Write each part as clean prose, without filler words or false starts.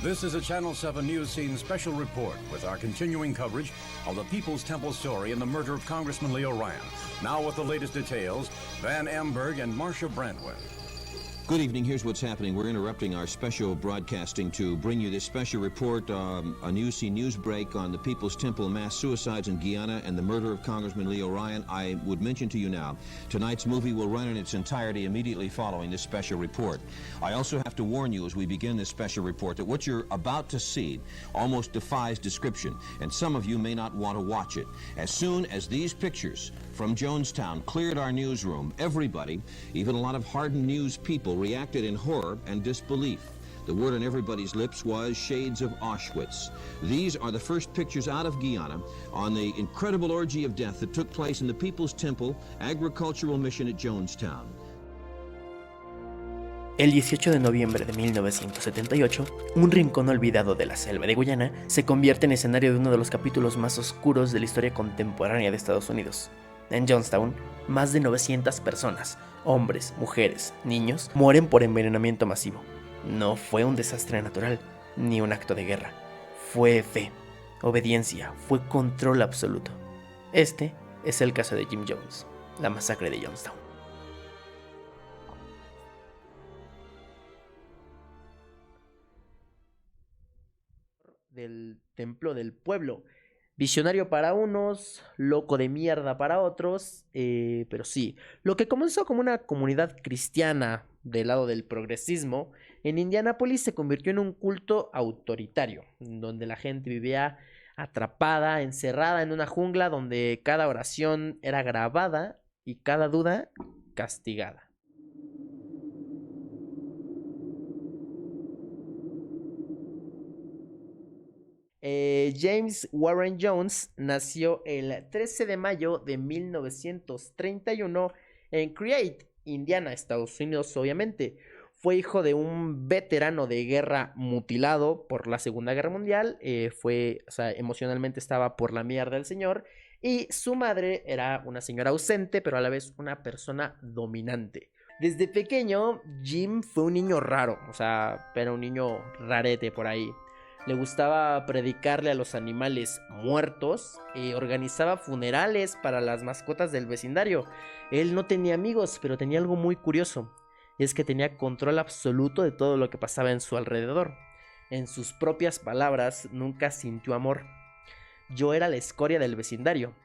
This is a Channel 7 News Scene special report with our continuing coverage of the People's Temple story and the murder of Congressman Leo Ryan. Now with the latest details, Van Amberg and Marcia Brandwin. Good evening. Here's what's happening. We're interrupting our special broadcasting to bring you this special report, a News Scene news break on the People's Temple mass suicides in Guyana and the murder of Congressman Leo Ryan. I would mention to you now, tonight's movie will run in its entirety immediately following this special report. I also have to warn you as we begin this special report that what you're about to see almost defies description, and some of you may not want to watch it. As soon as these pictures from Jonestown cleared our newsroom, everybody, even a lot of hardened news people, reacted in horror and disbelief. The word on everybody's lips was shades of Auschwitz. These are the first pictures out of Guyana on the incredible orgy of death that took place in the People's Temple Agricultural Mission at Jonestown. El 18 de noviembre de 1978, un rincón olvidado de la selva de Guyana se convierte en escenario de uno de los capítulos más oscuros de la historia contemporánea de Estados Unidos. En Jonestown, más de 900 personas, hombres, mujeres, niños, mueren por envenenamiento masivo. No fue un desastre natural, ni un acto de guerra. Fue fe, obediencia, fue control absoluto. Este es el caso de Jim Jones, la masacre de Jonestown. Del templo del pueblo. Visionario para unos, loco de mierda para otros, pero sí, lo que comenzó como una comunidad cristiana del lado del progresismo, en Indianápolis se convirtió en un culto autoritario, donde la gente vivía atrapada, encerrada en una jungla donde cada oración era grabada y cada duda castigada. James Warren Jones nació el 13 de mayo de 1931 en Crete, Indiana, Estados Unidos, obviamente. Fue hijo de un veterano de guerra mutilado por la Segunda Guerra Mundial. Emocionalmente estaba por la mierda del señor. Y su madre era una señora ausente, pero a la vez una persona dominante. Desde pequeño, Jim fue un niño raro, era un niño rarete por ahí. Le gustaba predicarle a los animales muertos y organizaba funerales para las mascotas del vecindario. Él no tenía amigos, pero tenía algo muy curioso. Y es que tenía control absoluto de todo lo que pasaba en su alrededor. En sus propias palabras, nunca sintió amor. Yo era la escoria del vecindario.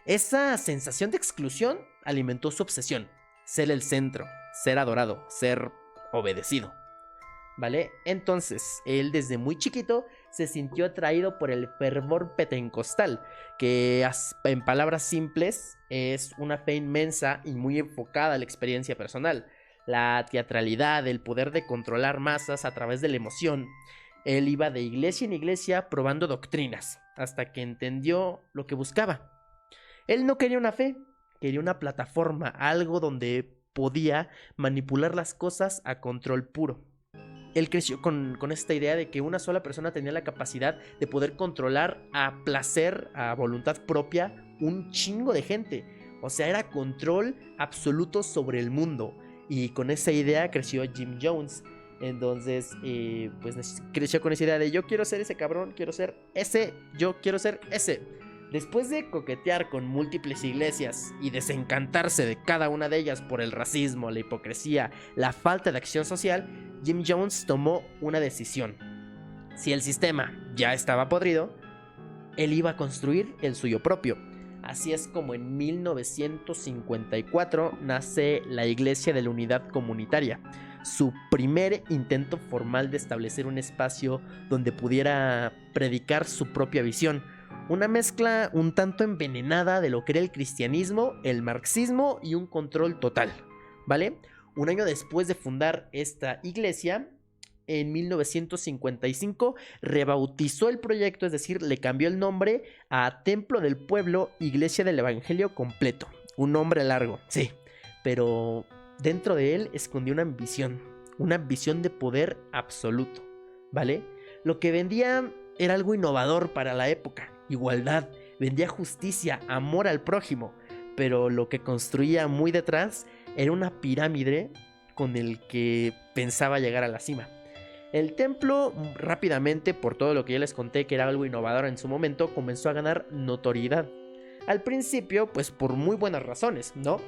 Esa sensación de exclusión alimentó su obsesión. Ser el centro, ser adorado, ser obedecido. ¿Vale? Entonces, él desde muy chiquito se sintió atraído por el fervor pentecostal, que en palabras simples es una fe inmensa y muy enfocada a la experiencia personal. La teatralidad, el poder de controlar masas a través de la emoción. Él iba de iglesia en iglesia probando doctrinas, hasta que entendió lo que buscaba. Él no quería una fe, quería una plataforma, algo donde podía manipular las cosas a control puro. Él creció con esta idea de que una sola persona tenía la capacidad de poder controlar a placer, a voluntad propia, un chingo de gente. Era control absoluto sobre el mundo. Y con esa idea creció Jim Jones. Entonces, creció con esa idea de yo quiero ser ese cabrón, quiero ser ese, yo quiero ser ese. Después de coquetear con múltiples iglesias y desencantarse de cada una de ellas por el racismo, la hipocresía, la falta de acción social, Jim Jones tomó una decisión. Si el sistema ya estaba podrido, él iba a construir el suyo propio. Así es como en 1954 nace la Iglesia de la Unidad Comunitaria, su primer intento formal de establecer un espacio donde pudiera predicar su propia visión. Una mezcla un tanto envenenada de lo que era el cristianismo, el marxismo y un control total, ¿vale? Un año después de fundar esta iglesia, en 1955, rebautizó el proyecto, es decir, le cambió el nombre a Templo del Pueblo, Iglesia del Evangelio Completo. Un nombre largo, sí, pero dentro de él escondió una ambición de poder absoluto, ¿vale? Lo que vendía era algo innovador para la época. Igualdad, vendía justicia, amor al prójimo, pero lo que construía muy detrás era una pirámide con el que pensaba llegar a la cima. El templo rápidamente, por todo lo que ya les conté que era algo innovador en su momento, comenzó a ganar notoriedad. Al principio, pues por muy buenas razones, ¿no?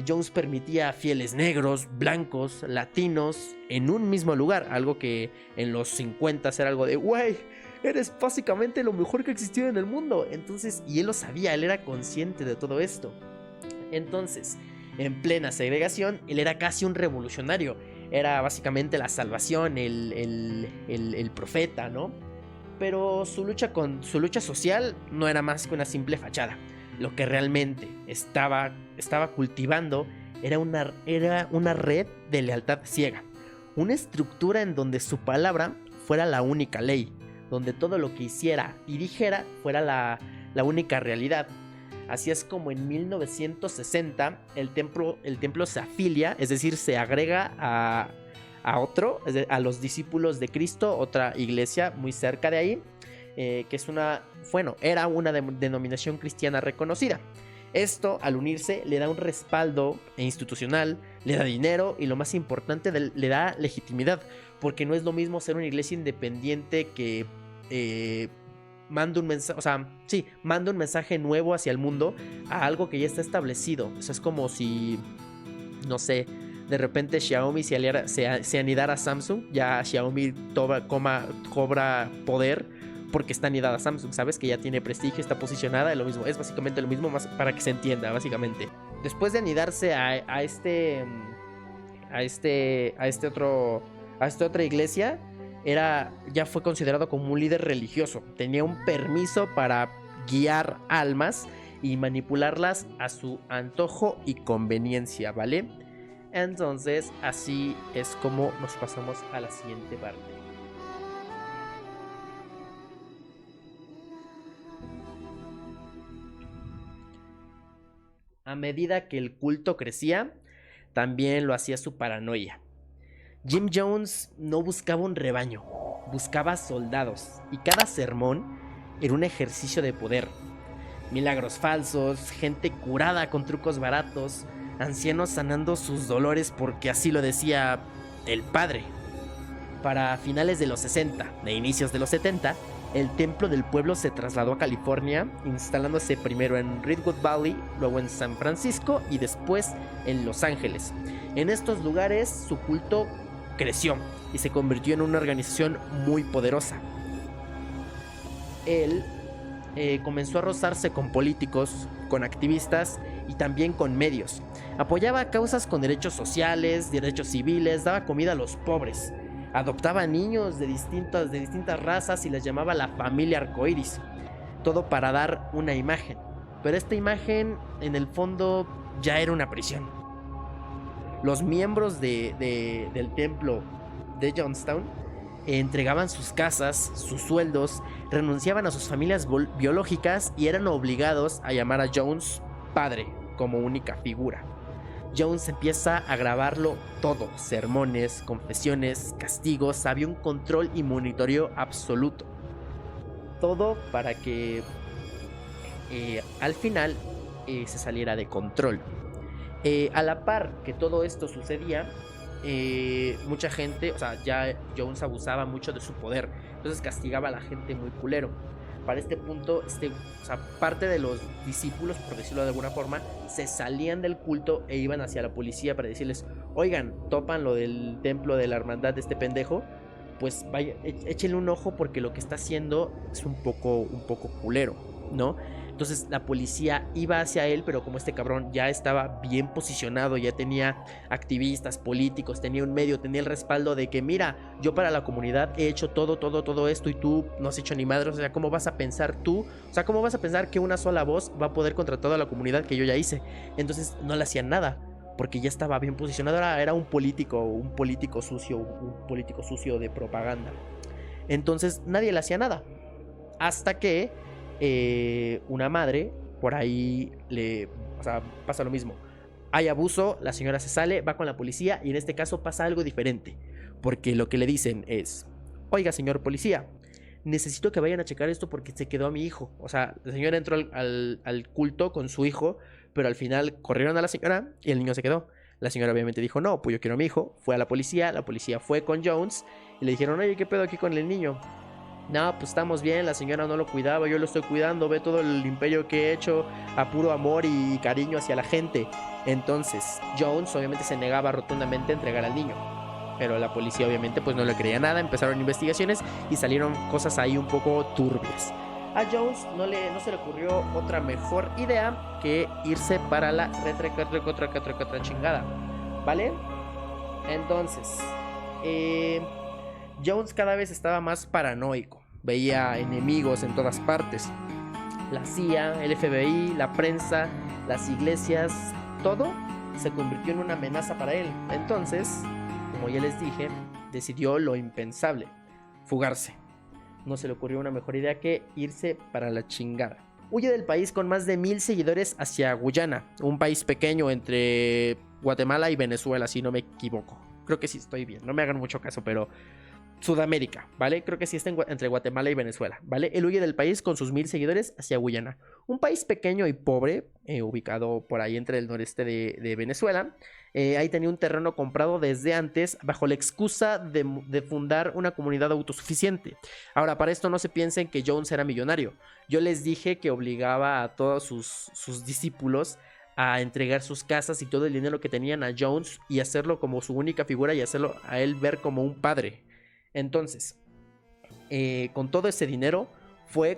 Jones permitía a fieles negros, blancos, latinos en un mismo lugar, algo que en los 50 era algo de, güey, eres básicamente lo mejor que existió en el mundo. Entonces, y él lo sabía, él era consciente de todo esto. Entonces, en plena segregación, él era casi un revolucionario. Era básicamente la salvación, el profeta, ¿no? Pero su lucha social no era más que una simple fachada. Lo que realmente estaba cultivando era una red de lealtad ciega. Una estructura en donde su palabra fuera la única ley. Donde todo lo que hiciera y dijera fuera la única realidad. Así es como en 1960 el templo se afilia, es decir, se agrega a los discípulos de Cristo, otra iglesia muy cerca de ahí, que es era una denominación cristiana reconocida. Esto, al unirse, le da un respaldo institucional, le da dinero y lo más importante, le da legitimidad, porque no es lo mismo ser una iglesia independiente que manda un mensaje nuevo hacia el mundo a algo que ya está establecido. O sea, es como si, no sé, de repente Xiaomi se anidara a Samsung, ya Xiaomi cobra poder porque está anidada a Samsung, ¿sabes? Que ya tiene prestigio, está posicionada, es básicamente lo mismo, más para que se entienda, básicamente. Después de anidarse a esta otra iglesia, ya fue considerado como un líder religioso. Tenía un permiso para guiar almas y manipularlas a su antojo y conveniencia, ¿vale? Entonces, así es como nos pasamos a la siguiente parte. A medida que el culto crecía, también lo hacía su paranoia. Jim Jones no buscaba un rebaño, buscaba soldados, y cada sermón era un ejercicio de poder. Milagros falsos, gente curada con trucos baratos, ancianos sanando sus dolores porque así lo decía el padre. Para finales de los 60 e inicios de los 70, el templo del pueblo se trasladó a California, instalándose primero en Redwood Valley, luego en San Francisco y después en Los Ángeles. En estos lugares su culto creció y se convirtió en una organización muy poderosa. Él comenzó a rozarse con políticos, con activistas y también con medios. Apoyaba causas con derechos sociales, derechos civiles, daba comida a los pobres. Adoptaba niños de distintas razas y les llamaba la familia arcoíris. Todo para dar una imagen. Pero esta imagen, en el fondo, ya era una prisión. Los miembros del templo de Jonestown entregaban sus casas, sus sueldos, renunciaban a sus familias biológicas y eran obligados a llamar a Jones padre como única figura. Jones empieza a grabarlo todo: sermones, confesiones, castigos. Había un control y monitoreo absoluto. Todo para que al final se saliera de control. A la par que todo esto sucedía, mucha gente, o sea, ya Jones abusaba mucho de su poder, entonces castigaba a la gente muy culero. Para este punto, parte de los discípulos, por decirlo de alguna forma, se salían del culto e iban hacia la policía para decirles: oigan, topan lo del templo de la hermandad de este pendejo, pues vaya, échenle un ojo porque lo que está haciendo es un poco culero, ¿no? Entonces la policía iba hacia él, pero como este cabrón ya estaba bien posicionado, ya tenía activistas, políticos, tenía un medio, tenía el respaldo de que, mira, yo para la comunidad he hecho todo esto y tú no has hecho ni madre. O sea, ¿cómo vas a pensar que una sola voz va a poder contra toda la comunidad que yo ya hice? Entonces no le hacían nada, porque ya estaba bien posicionado. Era un político sucio de propaganda. Entonces nadie le hacía nada, hasta que una madre por ahí pasa lo mismo. Hay abuso, la señora se sale, va con la policía y en este caso pasa algo diferente, porque lo que le dicen es: oiga, señor policía, necesito que vayan a checar esto porque se quedó a mi hijo. O sea, la señora entró al culto con su hijo, pero al final corrieron a la señora y el niño se quedó. La señora obviamente dijo, no, pues yo quiero a mi hijo. Fue a la policía fue con Jones y le dijeron, oye, ¿qué pedo aquí con el niño? No, pues estamos bien, la señora no lo cuidaba, yo lo estoy cuidando, ve todo el imperio que he hecho a puro amor y cariño hacia la gente. Entonces, Jones obviamente se negaba rotundamente a entregar al niño. Pero la policía obviamente pues no le creía nada, empezaron investigaciones y salieron cosas ahí un poco turbias. A Jones no se le ocurrió otra mejor idea que irse para la retra chingada, ¿vale? Entonces, Jones cada vez estaba más paranoico, veía enemigos en todas partes. La CIA, el FBI, la prensa, las iglesias, todo se convirtió en una amenaza para él. Entonces, como ya les dije, decidió lo impensable, fugarse. No se le ocurrió una mejor idea que irse para la chingada. Huye del país con más de 1000 seguidores hacia Guyana, un país pequeño entre Guatemala y Venezuela, si no me equivoco. Creo que sí estoy bien, no me hagan mucho caso, pero Sudamérica, ¿vale? Creo que sí está entre Guatemala y Venezuela, ¿vale? Él huye del país con sus 1000 seguidores hacia Guyana, un país pequeño y pobre, ubicado por ahí entre el noreste de Venezuela. Ahí tenía un terreno comprado desde antes bajo la excusa de fundar una comunidad autosuficiente. Ahora, para esto no se piensen que Jones era millonario. Yo les dije que obligaba a todos sus discípulos a entregar sus casas y todo el dinero que tenían a Jones y hacerlo como su única figura y hacerlo a él ver como un padre. Entonces, con todo ese dinero,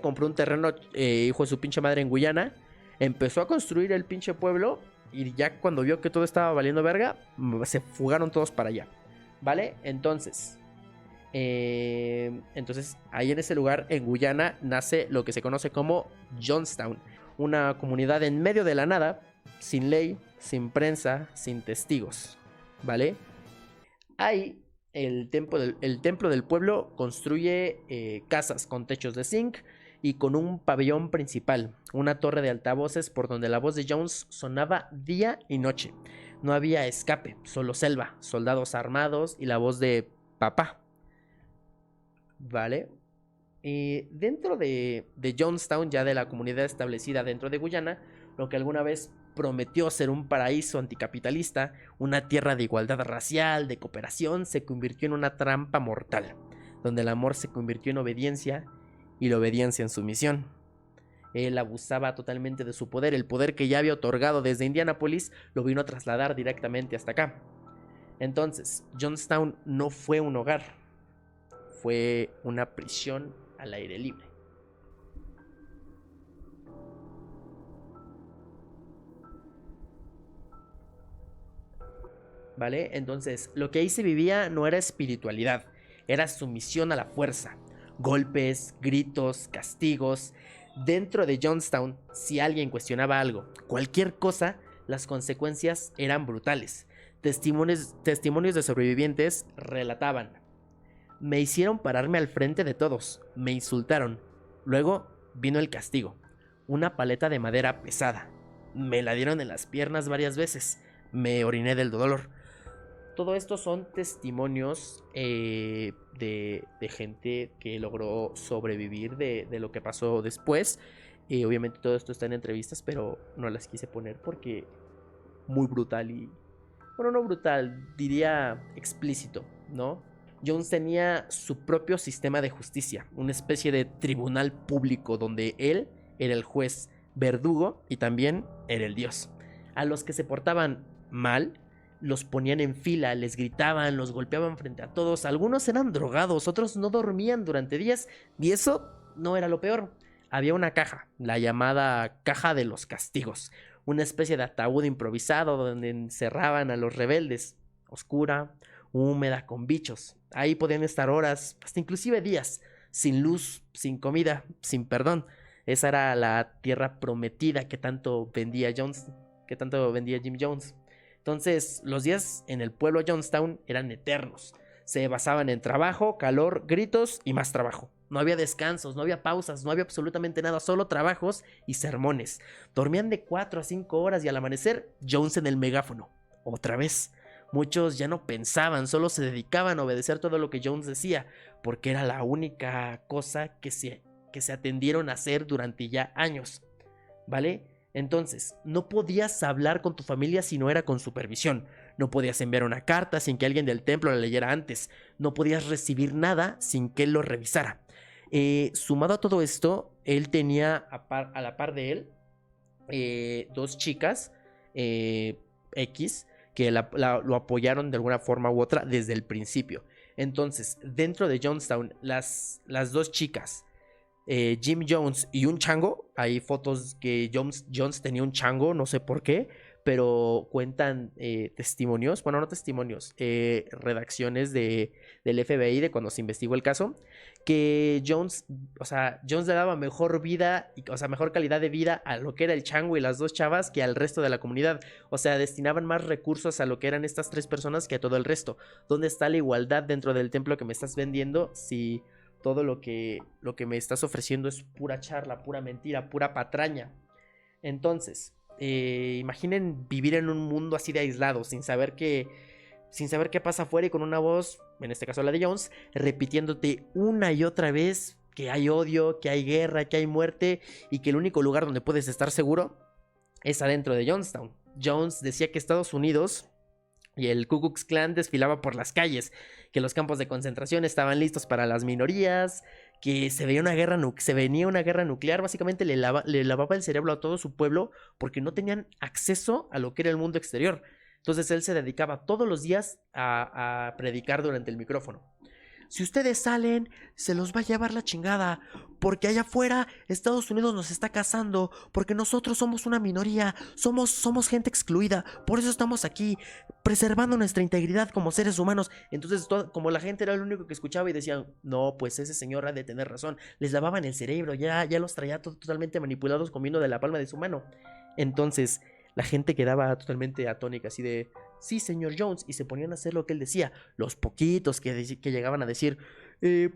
compró un terreno, hijo de su pinche madre, en Guyana, empezó a construir el pinche pueblo y ya cuando vio que todo estaba valiendo verga, se fugaron todos para allá, ¿vale? Entonces, ahí en ese lugar, en Guyana, nace lo que se conoce como Jonestown, una comunidad en medio de la nada, sin ley, sin prensa, sin testigos, ¿vale? Ahí el templo del pueblo construye casas con techos de zinc y con un pabellón principal, una torre de altavoces por donde la voz de Jones sonaba día y noche. No había escape, solo selva, soldados armados y la voz de papá. ¿Vale? Dentro de Jonestown, ya de la comunidad establecida dentro de Guyana, lo que alguna vez prometió ser un paraíso anticapitalista, una tierra de igualdad racial, de cooperación, se convirtió en una trampa mortal, donde el amor se convirtió en obediencia y la obediencia en sumisión. Él abusaba totalmente de su poder, el poder que ya había otorgado desde Indianápolis lo vino a trasladar directamente hasta acá. Entonces, Jonestown no fue un hogar, fue una prisión al aire libre. ¿Vale? Entonces, lo que ahí se vivía no era espiritualidad, era sumisión a la fuerza. Golpes, gritos, castigos. Dentro de Jonestown, si alguien cuestionaba algo, cualquier cosa, las consecuencias eran brutales. Testimonios de sobrevivientes relataban: me hicieron pararme al frente de todos, me insultaron. Luego vino el castigo, una paleta de madera pesada. Me la dieron en las piernas varias veces, me oriné del dolor. Todo esto son testimonios de gente que logró sobrevivir de lo que pasó después. Obviamente todo esto está en entrevistas, pero no las quise poner porque muy brutal y... Bueno, no brutal, diría explícito, ¿no? Jones tenía su propio sistema de justicia, una especie de tribunal público donde él era el juez, verdugo y también era el dios. A los que se portaban mal los ponían en fila, les gritaban, los golpeaban frente a todos. Algunos eran drogados, otros no dormían durante días. Y eso no era lo peor. Había una caja, la llamada caja de los castigos, una especie de ataúd improvisado donde encerraban a los rebeldes, oscura, húmeda, con bichos. Ahí podían estar horas, hasta inclusive días, sin luz, sin comida, sin perdón. Esa era la tierra prometida que tanto vendía Jim Jones. Entonces, los días en el pueblo Jonestown eran eternos. Se basaban en trabajo, calor, gritos y más trabajo. No había descansos, no había pausas, no había absolutamente nada, solo trabajos y sermones. Dormían de 4 a 5 horas y al amanecer, Jones en el megáfono. Otra vez. Muchos ya no pensaban, solo se dedicaban a obedecer todo lo que Jones decía, porque era la única cosa que se atendieron a hacer durante ya años. ¿Vale? Entonces, no podías hablar con tu familia si no era con supervisión. no podías enviar una carta sin que alguien del templo la leyera antes, no podías recibir nada sin que él lo revisara. Sumado a todo esto, él tenía a la par de él 2 chicas X que lo apoyaron de alguna forma u otra desde el principio. Entonces, dentro de Jonestown, las 2 chicas, Jim Jones y un chango, hay fotos que Jones tenía un chango, no sé por qué, pero cuentan testimonios, bueno, no testimonios, redacciones del FBI de cuando se investigó el caso, que Jones le daba mejor vida, mejor calidad de vida a lo que era el chango y las 2 chavas que al resto de la comunidad. O sea, destinaban más recursos a lo que eran estas 3 personas que a todo el resto. ¿Dónde está la igualdad dentro del templo que me estás vendiendo si todo lo que me estás ofreciendo es pura charla, pura mentira, pura patraña? Entonces, imaginen vivir en un mundo así de aislado, sin saber qué pasa afuera y con una voz, en este caso la de Jones, repitiéndote una y otra vez que hay odio, que hay guerra, que hay muerte y que el único lugar donde puedes estar seguro es adentro de Jonestown. Jones decía que Estados Unidos y el Ku Klux Klan desfilaba por las calles, que los campos de concentración estaban listos para las minorías, que se venía una guerra nuclear. Básicamente le lavaba el cerebro a todo su pueblo porque no tenían acceso a lo que era el mundo exterior. Entonces él se dedicaba todos los días a predicar durante el micrófono. Si ustedes salen, se los va a llevar la chingada, porque allá afuera Estados Unidos nos está cazando, porque nosotros somos una minoría, somos gente excluida, por eso estamos aquí, preservando nuestra integridad como seres humanos. Entonces, como la gente era el único que escuchaba y decían, no, pues ese señor ha de tener razón, les lavaban el cerebro, ya los traía totalmente manipulados comiendo de la palma de su mano. Entonces, la gente quedaba totalmente atónica, así de, sí, señor Jones, y se ponían a hacer lo que él decía. Los poquitos que llegaban a decir,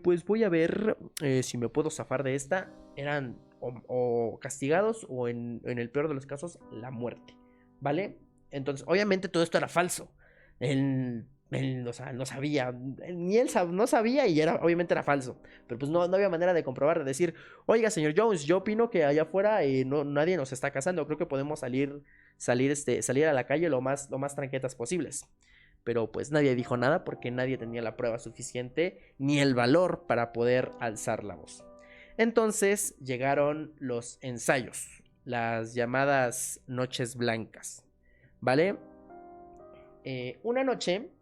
pues voy a ver si me puedo zafar de esta, eran o castigados o en el peor de los casos, la muerte, ¿vale? Entonces, obviamente todo esto era falso. Él no sabía, ni él no sabía y obviamente era falso. Pero pues no había manera de comprobar, de decir, oiga, señor Jones, yo opino que allá afuera nadie nos está cazando, creo que podemos salir a la calle lo más tranquetas posibles. Pero pues nadie dijo nada porque nadie tenía la prueba suficiente ni el valor para poder alzar la voz. Entonces llegaron los ensayos, las llamadas noches blancas, ¿vale? Una noche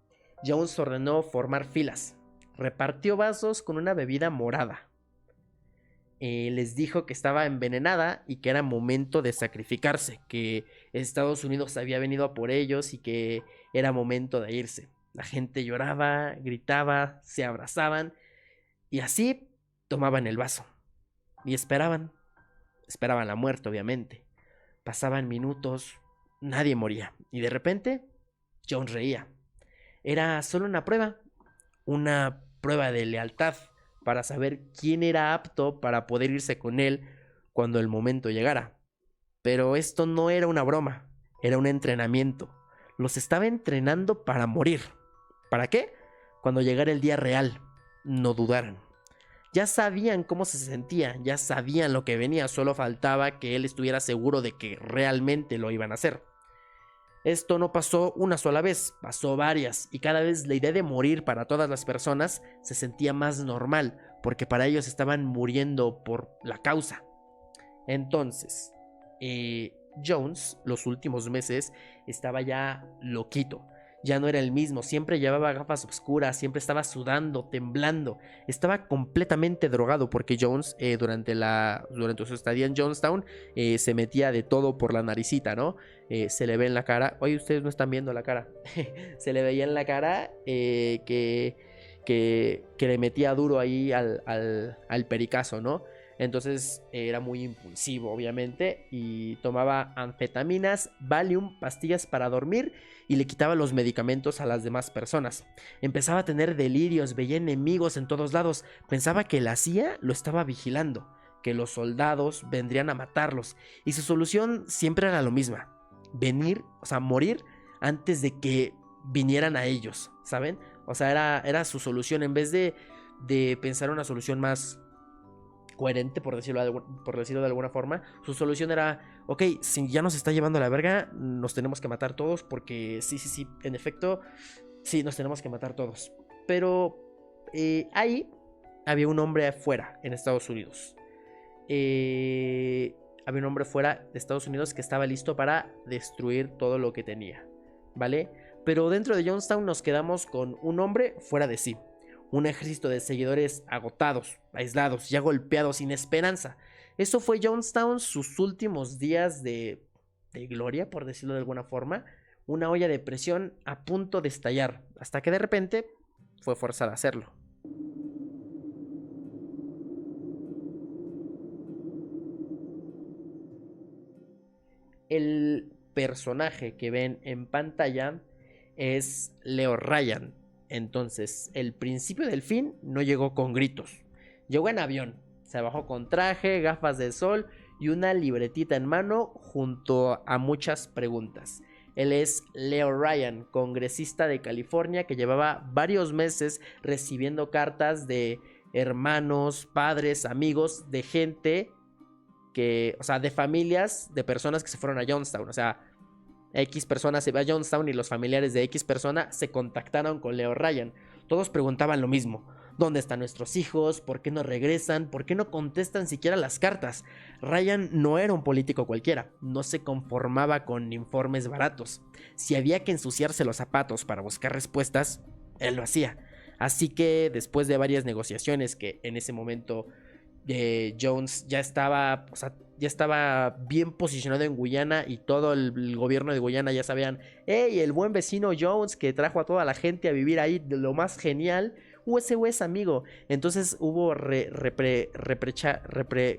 Jones ordenó formar filas, repartió vasos con una bebida morada. Les dijo que estaba envenenada y que era momento de sacrificarse, que Estados Unidos había venido a por ellos y que era momento de irse. La gente lloraba, gritaba, se abrazaban y así tomaban el vaso y esperaban la muerte, obviamente. Pasaban minutos, nadie moría y de repente Jones reía. Era solo una prueba de lealtad, para saber quién era apto para poder irse con él cuando el momento llegara. Pero esto no era una broma, era un entrenamiento. Los estaba entrenando para morir. ¿Para qué? Cuando llegara el día real, no dudaran. Ya sabían cómo se sentía, ya sabían lo que venía, solo faltaba que él estuviera seguro de que realmente lo iban a hacer. Esto no pasó una sola vez, pasó varias, y cada vez la idea de morir para todas las personas se sentía más normal, porque para ellos estaban muriendo por la causa. Entonces, Jones, los últimos meses, estaba ya loquito. Ya no era el mismo, siempre llevaba gafas oscuras, siempre estaba sudando, temblando. Estaba completamente drogado porque Jones, durante su estadía en Jonestown, se metía de todo por la naricita, ¿no? Se le ve en la cara, oye, ustedes no están viendo la cara. Se le veía en la cara que le metía duro ahí al pericazo, ¿no? Entonces era muy impulsivo, obviamente, y tomaba anfetaminas, Valium, pastillas para dormir y le quitaba los medicamentos a las demás personas. Empezaba a tener delirios, veía enemigos en todos lados, pensaba que la CIA lo estaba vigilando, que los soldados vendrían a matarlos, y su solución siempre era lo misma, morir antes de que vinieran a ellos, ¿saben? O sea, era su solución, en vez de pensar una solución más coherente, por decirlo de alguna forma. Su solución era, ok, si ya nos está llevando a la verga, nos tenemos que matar todos, porque sí, en efecto, sí, nos tenemos que matar todos. Pero ahí había un hombre afuera, en Estados Unidos. Había un hombre fuera de Estados Unidos que estaba listo para destruir todo lo que tenía, ¿vale? Pero dentro de Jonestown nos quedamos con un hombre fuera de sí. Un ejército de seguidores agotados, aislados, ya golpeados, sin esperanza. Eso fue Jonestown, sus últimos días de gloria, por decirlo de alguna forma. Una olla de presión a punto de estallar, hasta que de repente fue forzada a hacerlo. El personaje que ven en pantalla es Leo Ryan. Entonces, el principio del fin no llegó con gritos. Llegó en avión. Se bajó con traje, gafas de sol y una libretita en mano junto a muchas preguntas. Él es Leo Ryan, congresista de California que llevaba varios meses recibiendo cartas de hermanos, padres, amigos, de gente que, o sea, de familias, de personas que se fueron a Jonestown. O sea, X persona se va a Jonestown y los familiares de X persona se contactaron con Leo Ryan. Todos preguntaban lo mismo. ¿Dónde están nuestros hijos? ¿Por qué no regresan? ¿Por qué no contestan siquiera las cartas? Ryan no era un político cualquiera. No se conformaba con informes baratos. Si había que ensuciarse los zapatos para buscar respuestas, él lo hacía. Así que después de varias negociaciones que en ese momento Jones ya estaba, o sea, ya estaba bien posicionado en Guyana y todo el gobierno de Guyana ya sabían, hey, el buen vecino Jones que trajo a toda la gente a vivir ahí de lo más genial, ese es amigo. Entonces hubo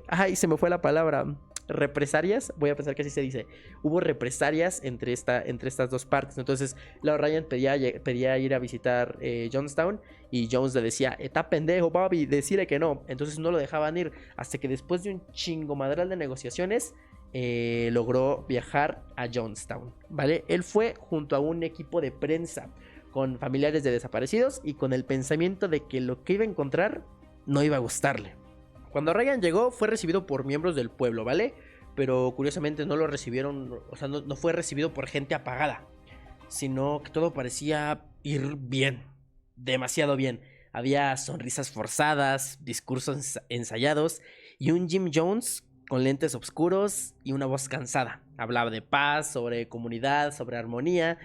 ay, se me fue la palabra, represalias, voy a pensar que así se dice. Hubo represalias entre estas dos partes. Entonces Leo Ryan pedía ir a visitar Jonestown y Jones le decía, está pendejo Bobby, decirle que no. Entonces no lo dejaban ir hasta que después de un chingomadral de negociaciones logró viajar a Jonestown, ¿vale? Él fue junto a un equipo de prensa con familiares de desaparecidos y con el pensamiento de que lo que iba a encontrar no iba a gustarle. Cuando Ryan llegó fue recibido por miembros del pueblo, ¿vale? Pero curiosamente no lo recibieron, o sea, no fue recibido por gente apagada, sino que todo parecía ir bien, demasiado bien. Había sonrisas forzadas, discursos ensayados y un Jim Jones con lentes oscuros y una voz cansada. Hablaba de paz, sobre comunidad, sobre armonía.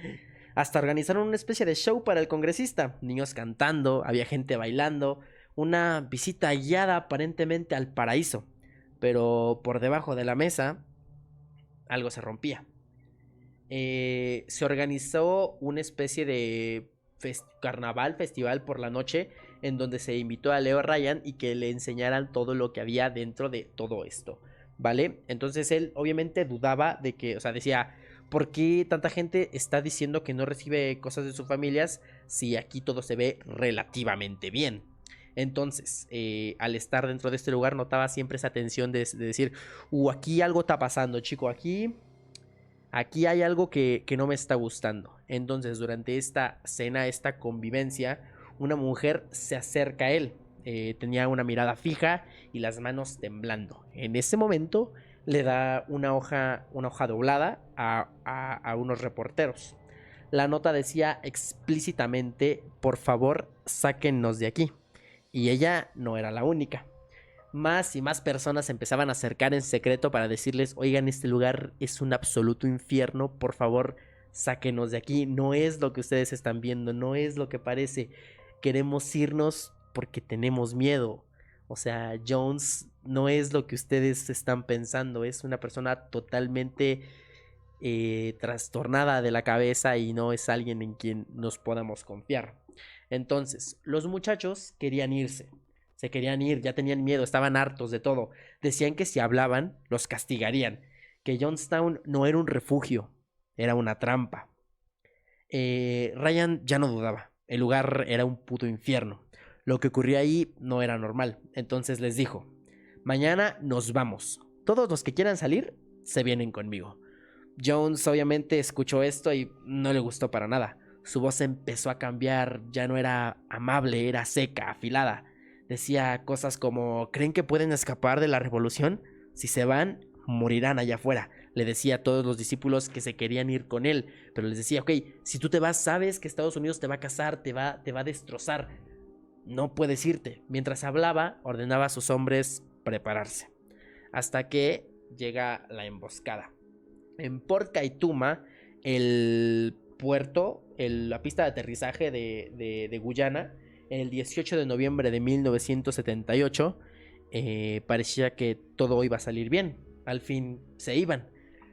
Hasta organizaron una especie de show para el congresista. Niños cantando, había gente bailando. Una visita guiada aparentemente al paraíso. Pero por debajo de la mesa algo se rompía. Se organizó una especie de festival por la noche en donde se invitó a Leo Ryan y que le enseñaran todo lo que había dentro de todo esto, ¿vale? Entonces él obviamente dudaba de que, o sea, decía, ¿por qué tanta gente está diciendo que no recibe cosas de sus familias si aquí todo se ve relativamente bien? Entonces, al estar dentro de este lugar notaba siempre esa tensión de decir, aquí algo está pasando, chico, aquí hay algo que no me está gustando. Entonces, durante esta cena, esta convivencia, una mujer se acerca a él. Tenía una mirada fija y las manos temblando. En ese momento le da una hoja doblada a unos reporteros. La nota decía explícitamente, por favor, sáquennos de aquí. Y ella no era la única. Más y más personas se empezaban a acercar en secreto para decirles, oigan, este lugar es un absoluto infierno, por favor, sáquenos de aquí. No es lo que ustedes están viendo, no es lo que parece. Queremos irnos porque tenemos miedo. O sea, Jones no es lo que ustedes están pensando, es una persona totalmente trastornada de la cabeza y no es alguien en quien nos podamos confiar. Entonces, los muchachos querían irse. Se querían ir, ya tenían miedo, estaban hartos de todo. Decían que si hablaban, los castigarían. Que Jonestown no era un refugio, era una trampa. Ryan ya no dudaba. El lugar era un puto infierno. Lo que ocurría ahí no era normal. Entonces les dijo, mañana nos vamos. Todos los que quieran salir, se vienen conmigo. Jones obviamente escuchó esto y no le gustó para nada. Su voz empezó a cambiar, ya no era amable, era seca, afilada. Decía cosas como: ¿creen que pueden escapar de la revolución? Si se van, morirán allá afuera. Le decía a todos los discípulos que se querían ir con él, pero les decía: ok, si tú te vas, sabes que Estados Unidos te va a cazar, te va a destrozar. No puedes irte. Mientras hablaba, ordenaba a sus hombres prepararse. Hasta que llega la emboscada. En Port Kaituma, el puerto, la pista de aterrizaje de Guyana, el 18 de noviembre de 1978, parecía que todo iba a salir bien. Al fin se iban.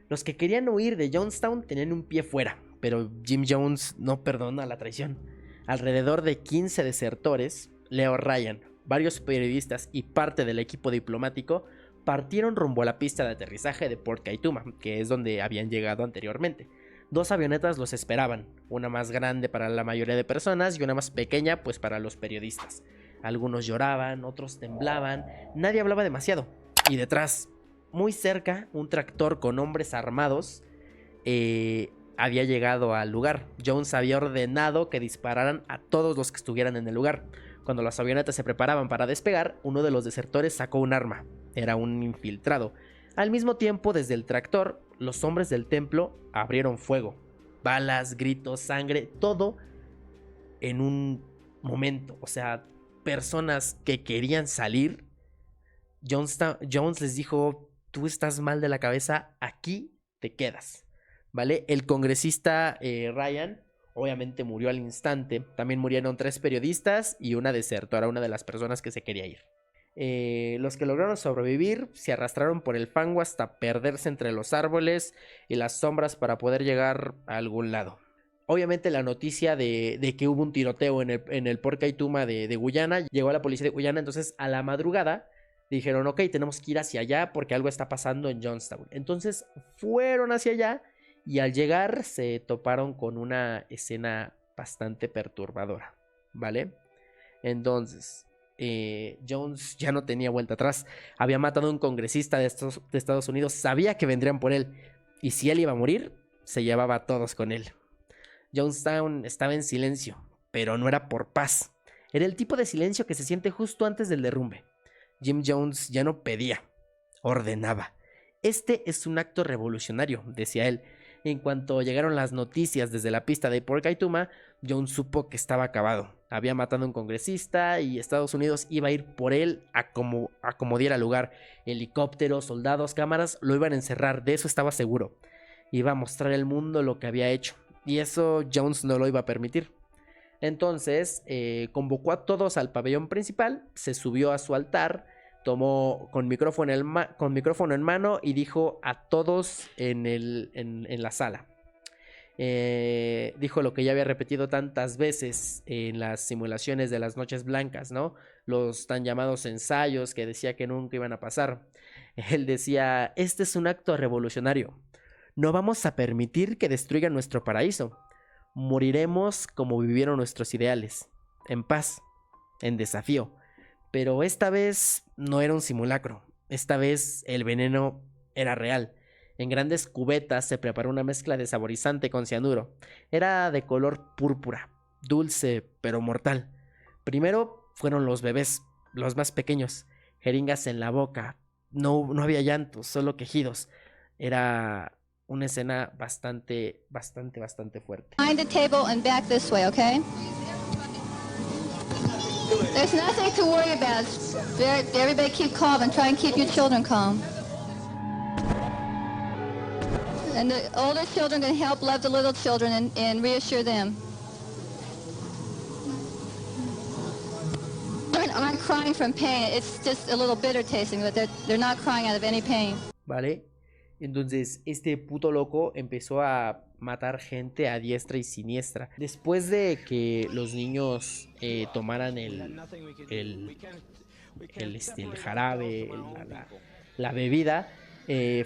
Los que querían huir de Jonestown tenían un pie fuera, pero Jim Jones no perdona la traición. Alrededor de 15 desertores, Leo Ryan, varios periodistas y parte del equipo diplomático partieron rumbo a la pista de aterrizaje de Port Kaituma, que es donde habían llegado anteriormente. 2 avionetas los esperaban, una más grande para la mayoría de personas y una más pequeña pues para los periodistas. Algunos lloraban, otros temblaban, nadie hablaba demasiado. Y detrás, muy cerca, un tractor con hombres armados había llegado al lugar. Jones había ordenado que dispararan a todos los que estuvieran en el lugar. Cuando las avionetas se preparaban para despegar, uno de los desertores sacó un arma. Era un infiltrado. Al mismo tiempo, desde el tractor, los hombres del templo abrieron fuego. Balas, gritos, sangre, todo en un momento. O sea, personas que querían salir. Jones les dijo: tú estás mal de la cabeza, aquí te quedas. ¿Vale? El congresista Ryan obviamente murió al instante. También murieron 3 periodistas y una desertora, una de las personas que se quería ir. Los que lograron sobrevivir se arrastraron por el fango hasta perderse entre los árboles y las sombras para poder llegar a algún lado. Obviamente la noticia de que hubo un tiroteo en el Port Kaituma de Guyana llegó a la policía de Guyana. Entonces a la madrugada dijeron: ok, tenemos que ir hacia allá porque algo está pasando en Jonestown. Entonces fueron hacia allá y al llegar se toparon con una escena bastante perturbadora, ¿vale? Entonces Jones ya no tenía vuelta atrás. Había matado a un congresista de Estados Unidos. Sabía que vendrían por él. Y si él iba a morir, se llevaba a todos con él. Jonestown estaba en silencio, pero no era por paz. Era el tipo de silencio que se siente justo antes del derrumbe. Jim Jones ya no pedía, ordenaba. Este es un acto revolucionario, decía él. En cuanto llegaron las noticias desde la pista de Port Kaituma, Jones supo que estaba acabado. Había matado a un congresista y Estados Unidos iba a ir por él a como diera lugar. Helicópteros, soldados, cámaras, lo iban a encerrar, de eso estaba seguro. Iba a mostrar al mundo lo que había hecho, y eso Jones no lo iba a permitir. Entonces convocó a todos al pabellón principal, se subió a su altar, tomó con micrófono en mano y dijo a todos en la sala. Dijo lo que ya había repetido tantas veces en las simulaciones de las noches blancas, ¿no? Los tan llamados ensayos que decía que nunca iban a pasar. Él decía: este es un acto revolucionario. No vamos a permitir que destruyan nuestro paraíso. Moriremos como vivieron nuestros ideales, en paz, en desafío. Pero esta vez no era un simulacro. Esta vez el veneno era real. En grandes cubetas se preparó una mezcla de saborizante con cianuro. Era de color púrpura, dulce pero mortal. Primero fueron los bebés, los más pequeños, jeringas en la boca. No había llantos, solo quejidos. Era una escena bastante fuerte. Behind the table and back this way, okay? There's nothing to worry about. Everybody keep calm and try and keep your children calm. And the older children can help love the little children and reassure them. Aren't crying from pain. It's just a little bitter tasting, but they're not crying out of any pain. ¿Vale? Entonces este puto loco empezó a matar gente a diestra y siniestra. Después de que los niños tomaran el jarabe, la bebida,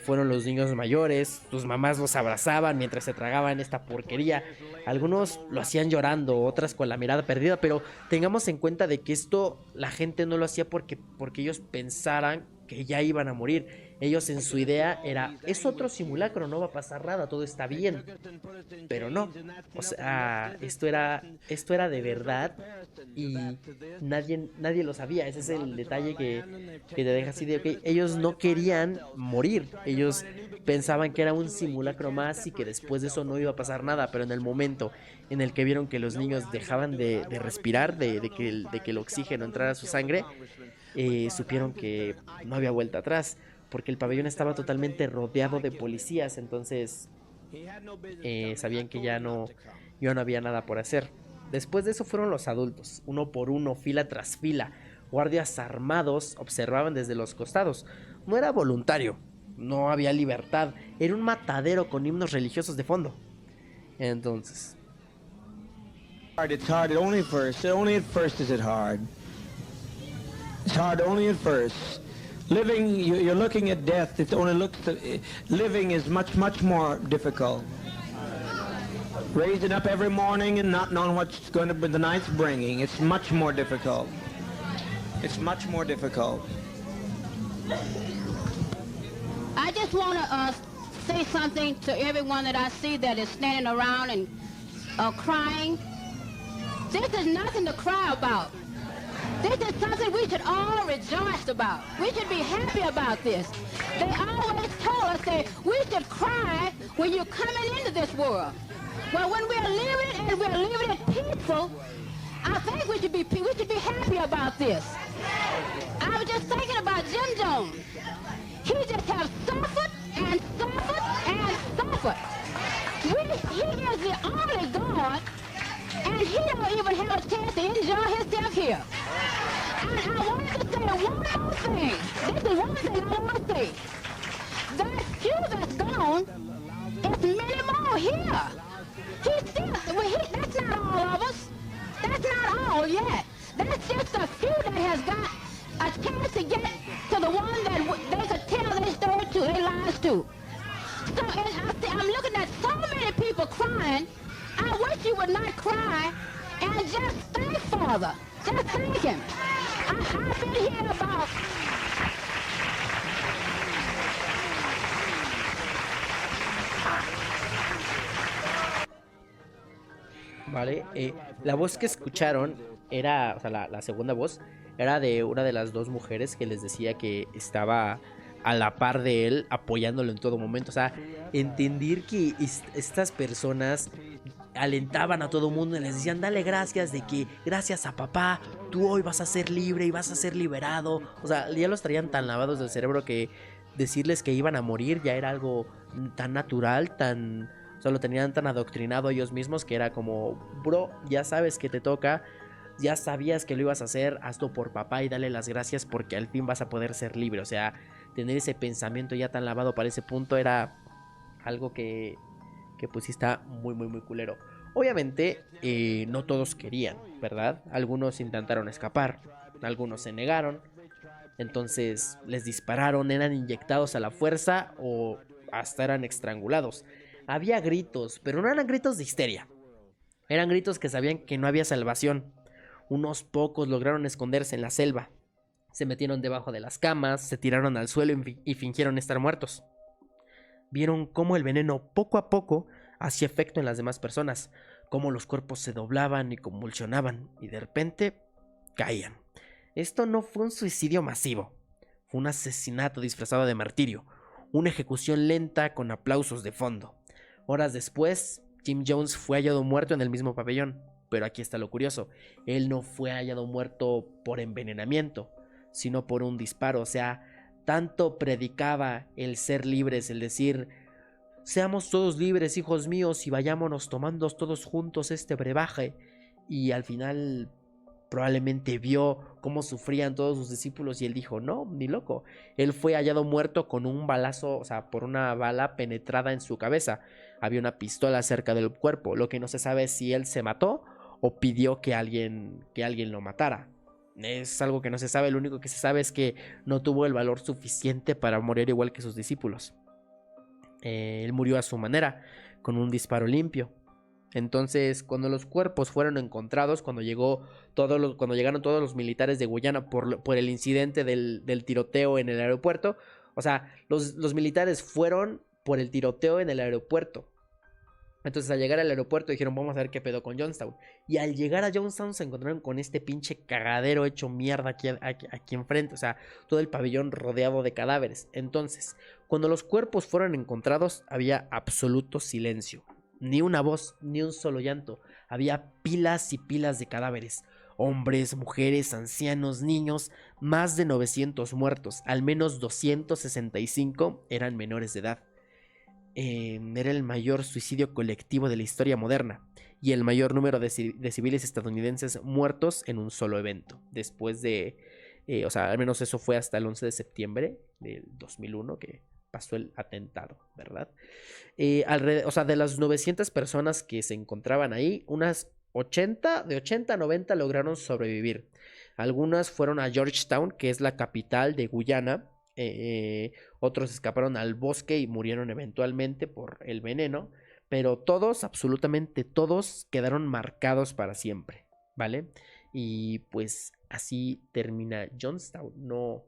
fueron los niños mayores. Sus mamás los abrazaban mientras se tragaban esta porquería. Algunos lo hacían llorando, otras con la mirada perdida, pero tengamos en cuenta de que esto la gente no lo hacía porque ellos pensaran que ya iban a morir. Ellos en su idea era, es otro simulacro, no va a pasar nada, todo está bien. Pero no, o sea, esto era de verdad y nadie lo sabía. Ese es el detalle que te deja así de, ok, ellos no querían morir, ellos pensaban que era un simulacro más y que después de eso no iba a pasar nada, pero en el momento en el que vieron que los niños dejaban de respirar, de que el oxígeno entrara a su sangre, supieron que no había vuelta atrás, porque el pabellón estaba totalmente rodeado de policías, entonces sabían que ya no había nada por hacer. Después de eso fueron los adultos, uno por uno, fila tras fila, guardias armados observaban desde los costados. No era voluntario, no había libertad, era un matadero con himnos religiosos de fondo. Entonces, It's hard only at first. Only at first is it hard. It's hard only at first. Living, you're looking at death. It only looks. Living is much more difficult. Raising up every morning and not knowing what's going to be the night's bringing. It's much more difficult. It's much more difficult. I just want to say something to everyone that I see that is standing around and crying. This is nothing to cry about. This is something we should all rejoice about. We should be happy about this. They always told us that we should cry when you're coming into this world. Well, when we're living it peaceful, I think we should be happy about this. I was just thinking about Jim Jones. He just has suffered and suffered and suffered. He is the only God, and he don't even have a chance to enjoy himself here. And I wanted to say one more thing. This is one thing I want to say. That few that's gone, it's many more here. That's not all of us. That's not all yet. That's just a few that has got a chance to get to the one that they could tell their story to, their lives to. So I'm looking at so many people crying. I wish you would not cry and just thank Father. Just thank him. I've been here about... ¿vale? La voz que escucharon era, o sea, la segunda voz era de una de las dos mujeres que les decía que estaba a la par de él, apoyándolo en todo momento. O sea, entender que estas personas alentaban a todo mundo y les decían, dale gracias, de que gracias a papá, tú hoy vas a ser libre y vas a ser liberado. O sea, ya los traían tan lavados del cerebro que decirles que iban a morir ya era algo tan natural, o sea, lo tenían tan adoctrinado ellos mismos que era como, bro, ya sabes que te toca, ya sabías que lo ibas a hacer, hazlo por papá y dale las gracias porque al fin vas a poder ser libre. O sea, tener ese pensamiento ya tan lavado para ese punto era algo que pues sí está muy culero. Obviamente no todos querían, ¿verdad? Algunos intentaron escapar, algunos se negaron, entonces les dispararon, eran inyectados a la fuerza o hasta eran estrangulados. Había gritos, pero no eran gritos de histeria, eran gritos que sabían que no había salvación. Unos pocos lograron esconderse en la selva, se metieron debajo de las camas, se tiraron al suelo y fingieron estar muertos. Vieron cómo el veneno poco a poco hacía efecto en las demás personas, cómo los cuerpos se doblaban y convulsionaban y de repente caían. Esto no fue un suicidio masivo, fue un asesinato disfrazado de martirio, una ejecución lenta con aplausos de fondo. Horas después, Jim Jones fue hallado muerto en el mismo pabellón, pero aquí está lo curioso, él no fue hallado muerto por envenenamiento, sino por un disparo. O sea, tanto predicaba el ser libres, el decir, seamos todos libres, hijos míos, y vayámonos tomando todos juntos este brebaje. Y al final probablemente vio cómo sufrían todos sus discípulos y él dijo, no, ni loco. Él fue hallado muerto con un balazo, o sea, por una bala penetrada en su cabeza. Había una pistola cerca del cuerpo. Lo que no se sabe es si él se mató o pidió que alguien lo matara. Es algo que no se sabe. Lo único que se sabe es que no tuvo el valor suficiente para morir igual que sus discípulos. Él murió a su manera, con un disparo limpio. Entonces, cuando los cuerpos fueron encontrados, cuando llegaron todos los militares de Guyana por el incidente del tiroteo en el aeropuerto, O sea, los militares fueron por el tiroteo en el aeropuerto. Entonces al llegar al aeropuerto dijeron, vamos a ver qué pedo con Johnstown. Y al llegar a Johnstown se encontraron con este pinche cagadero hecho mierda aquí enfrente. O sea, todo el pabellón rodeado de cadáveres. Entonces, cuando los cuerpos fueron encontrados, había absoluto silencio. Ni una voz, ni un solo llanto. Había pilas y pilas de cadáveres. Hombres, mujeres, ancianos, niños. Más de 900 muertos. Al menos 265 eran menores de edad. Era el mayor suicidio colectivo de la historia moderna y el mayor número de civiles estadounidenses muertos en un solo evento. Después de, o sea, al menos eso fue hasta el 11 de septiembre del 2001 que pasó el atentado, ¿verdad? O sea, de las 900 personas que se encontraban ahí, unas 80 a 90 lograron sobrevivir. Algunas fueron a Georgetown, que es la capital de Guyana. Otros escaparon al bosque y murieron eventualmente por el veneno, pero todos, absolutamente todos, quedaron marcados para siempre, ¿vale? Y pues así termina Johnstown. No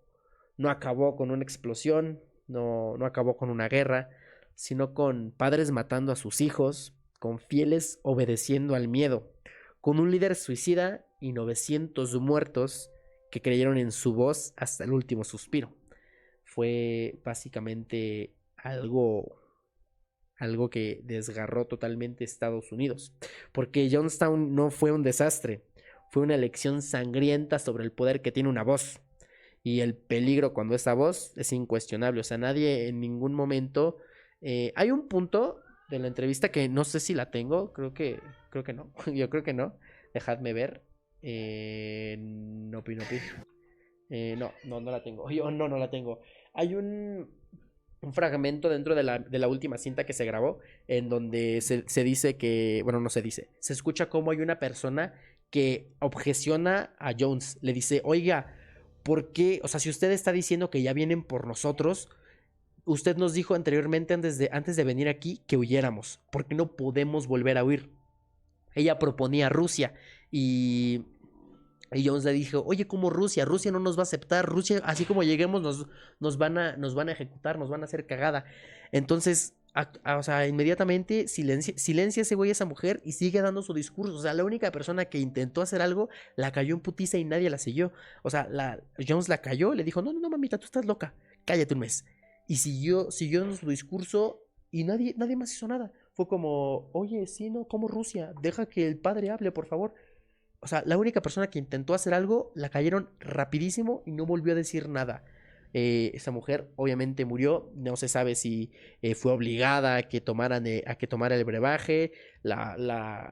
acabó con una explosión, no acabó con una guerra, sino con padres matando a sus hijos, con fieles obedeciendo al miedo, con un líder suicida y 900 muertos que creyeron en su voz hasta el último suspiro. Fue básicamente algo que desgarró totalmente Estados Unidos, porque Johnstown no fue un desastre, fue una elección sangrienta sobre el poder que tiene una voz, y el peligro cuando esa voz es incuestionable. O sea, nadie en ningún momento... hay un punto de la entrevista que no sé si la tengo, creo que no, yo creo que no, dejadme ver. No la tengo. Yo no la tengo. Hay un fragmento dentro de la última cinta que se grabó en donde se dice que, bueno, no se dice, se escucha como hay una persona que objeziona a Jones. Le dice, oiga, ¿por qué? O sea, si usted está diciendo que ya vienen por nosotros, usted nos dijo anteriormente antes de venir aquí que huyéramos, porque no podemos volver a huir. Ella proponía a Rusia y Jones le dijo, oye, ¿cómo Rusia? Rusia no nos va a aceptar. Rusia, así como lleguemos, nos van a ejecutar, nos van a hacer cagada. Entonces, o sea, inmediatamente silencia ese güey, esa mujer, y sigue dando su discurso. O sea, la única persona que intentó hacer algo, la cayó en putiza y nadie la siguió. O sea, Jones la cayó, le dijo, no, mamita, tú estás loca, cállate un mes. Y siguió dando su discurso y nadie más hizo nada. Fue como, oye, sí, no, ¿cómo Rusia? Deja que el padre hable, por favor. O sea, la única persona que intentó hacer algo, la cayeron rapidísimo y no volvió a decir nada. Esa mujer obviamente murió. No se sabe si fue obligada a que tomara el brebaje, la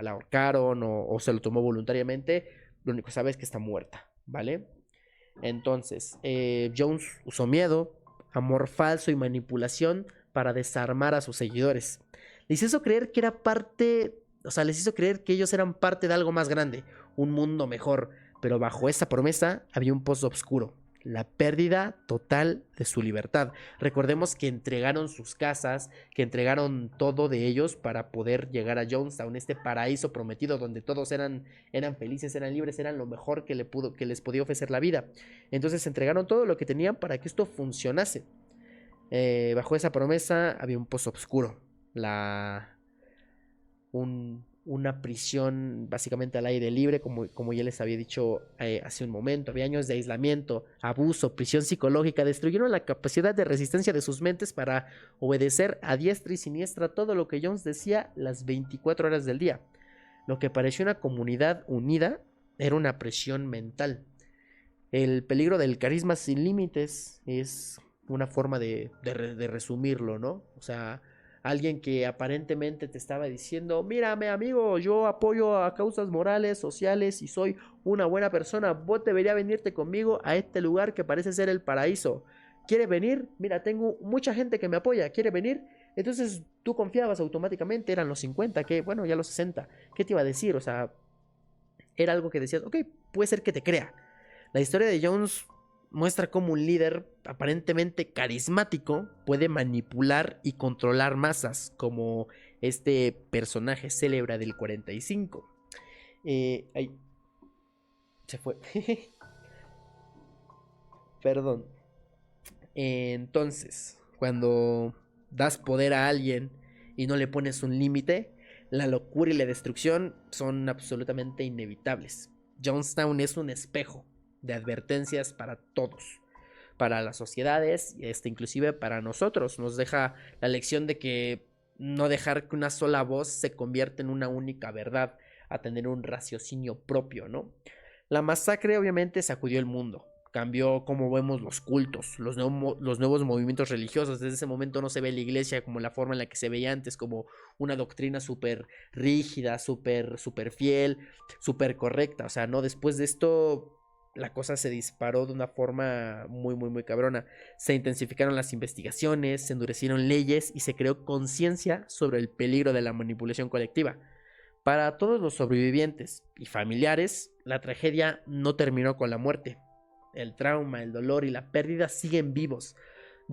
ahorcaron o se lo tomó voluntariamente. Lo único que sabe es que está muerta, ¿vale? Entonces, Jones usó miedo, amor falso y manipulación para desarmar a sus seguidores. Les hizo creer que era parte... O sea, les hizo creer que ellos eran parte de algo más grande, un mundo mejor, pero bajo esa promesa había un pozo oscuro, la pérdida total de su libertad. Recordemos que entregaron sus casas, que entregaron todo de ellos para poder llegar a Johnstown, este paraíso prometido donde todos eran felices, eran libres, eran lo mejor que les podía ofrecer la vida. Entonces entregaron todo lo que tenían para que esto funcionase. Bajo esa promesa había un pozo oscuro, una prisión básicamente al aire libre, como ya les había dicho hace un momento. Había años de aislamiento, abuso, prisión psicológica. Destruyeron la capacidad de resistencia de sus mentes para obedecer a diestra y siniestra todo lo que Jones decía las 24 horas del día. Lo que parecía una comunidad unida era una presión mental. El peligro del carisma sin límites es una forma de resumirlo, ¿no? O sea, alguien que aparentemente te estaba diciendo, mírame amigo, yo apoyo a causas morales, sociales y soy una buena persona, vos deberías venirte conmigo a este lugar que parece ser el paraíso. ¿Quieres venir? Mira, tengo mucha gente que me apoya, ¿quieres venir? Entonces tú confiabas automáticamente, eran los 50, que bueno, ya los 60, ¿qué te iba a decir? O sea, era algo que decías, ok, puede ser que te crea. La historia de Jones muestra cómo un líder aparentemente carismático puede manipular y controlar masas, como este personaje célebre del 45. Ay, se fue. Perdón. Entonces, cuando das poder a alguien y no le pones un límite, la locura y la destrucción son absolutamente inevitables. Jonestown es un espejo de advertencias para todos, para las sociedades y inclusive para nosotros. Nos deja la lección de que no dejar que una sola voz se convierta en una única verdad, a tener un raciocinio propio, ¿no? La masacre obviamente sacudió el mundo, cambió cómo vemos los cultos, los nuevos movimientos religiosos. Desde ese momento no se ve la iglesia como la forma en la que se veía antes, como una doctrina súper rígida, súper fiel, súper correcta. O sea, no, después de esto la cosa se disparó de una forma muy cabrona. Se intensificaron las investigaciones, se endurecieron leyes y se creó conciencia sobre el peligro de la manipulación colectiva. Para todos los sobrevivientes y familiares, la tragedia no terminó con la muerte. El trauma, el dolor y la pérdida siguen vivos.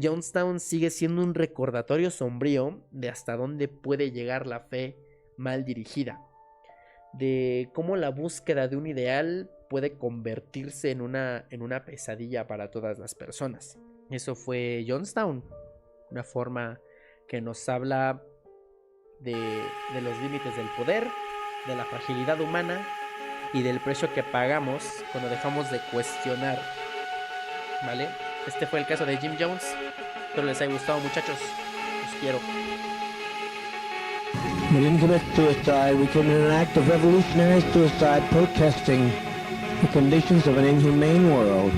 Jonestown sigue siendo un recordatorio sombrío de hasta dónde puede llegar la fe mal dirigida, de cómo la búsqueda de un ideal puede convertirse en una pesadilla para todas las personas. Eso fue Jonestown, una forma que nos habla de los límites del poder, de la fragilidad humana y del precio que pagamos cuando dejamos de cuestionar, ¿vale? Este fue el caso de Jim Jones. Espero les haya gustado, muchachos. Los quiero. We didn't commit suicide. We committed an act of revolutionary suicide protesting the conditions of an inhumane world.